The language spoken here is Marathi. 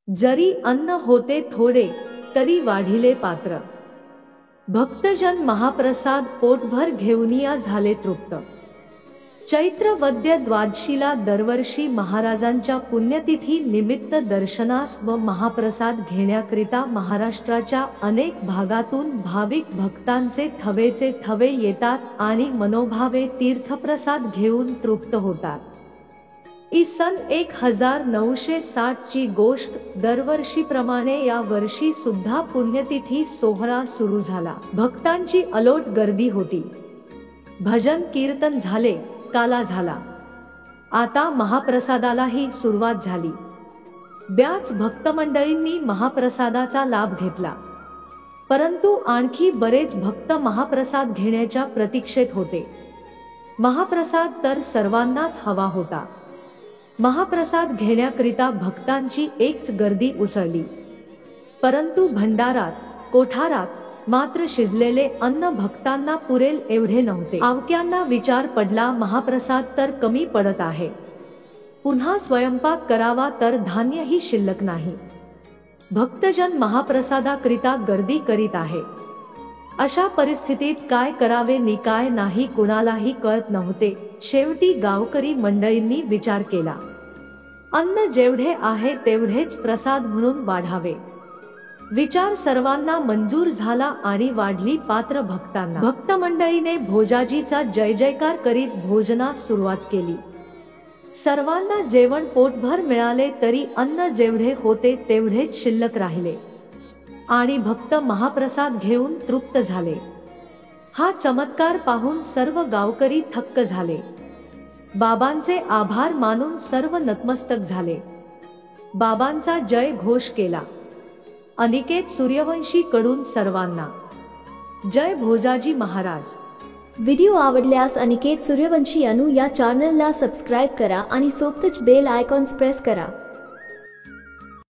जरी अन्न होते थोडे तरी वाढिले पात्र। भक्तजन महाप्रसाद पोटभर घेऊनिया झाले तृप्त। चैत्र वद्य द्वादशीला दरवर्षी महाराजांच्या पुण्यतिथी निमित्त दर्शनास व महाप्रसाद घेण्याकरिता महाराष्ट्राच्या अनेक भागातून भाविक भक्तांचे थवेचे थवे येतात आणि मनोभावे तीर्थप्रसाद घेऊन तृप्त होतात। सन 1960 ची गोष्ट दरवर्षीप्रमाणे या वर्षी सुद्धा पुण्यतिथी सोहळा सुरू झाला। भक्तांची अलोट गर्दी होती। भजन कीर्तन झाले, काला झाला। आता महाप्रसादालाही सुरुवात झाली। बऱ्याच भक्तमंडळींनी महाप्रसादाचा लाभ घेतला, परंतु आणखी बरेच भक्त महाप्रसाद घेण्याच्या प्रतीक्षेत होते। महाप्रसाद तर सर्वांनाच हवा होता। महाप्रसाद घेण्याकरिता भक्तांची एकच गर्दी उसळली, परंतु भंडारात, कोठारात मात्र शिजलेले अन्न भक्तांना पुरेल एवढे नव्हते। आवक्यांना विचार पडला, महाप्रसाद तर कमी पडत आहे, पुन्हा स्वयंपाक करावा तर धान्यही शिल्लक नाही। भक्तजन महाप्रसादाकरिता गर्दी करीत आहे। अशा परिस्थितीत काय करावे नि काय नाही कुणालाही कळत नव्हते। शेवटी गावकरी मंडळींनी विचार केला, अन्न जेवढे आहे तेवढेच प्रसाद म्हणून वाढावे। विचार सर्वांना मंजूर झाला आणि वाढली पात्र भक्तांना। भक्त मंडळीने भोजाजीचा जय जयकार करीत भोजनास सुरुवात केली। सर्वांना जेवण पोटभर मिळाले तरी अन्न जेवढे होते तेवढेच शिल्लक राहिले आणि भक्त महाप्रसाद घेऊन तृप्त झाले। हा चमत्कार पाहून सर्व गावकरी थक्क झाले। बाबांचे आभार मानून सर्व नतमस्तक झाले। बाबांचा जय घोष केला। अनिकेत सूर्यवंशी कडून सर्वांना जय भोजाजी महाराज। व्हिडिओ आवडल्यास अनिकेत सूर्यवंशी अनु या चॅनलला सबस्क्राइब करा आणि सोबतच बेल आयकॉन प्रेस करा।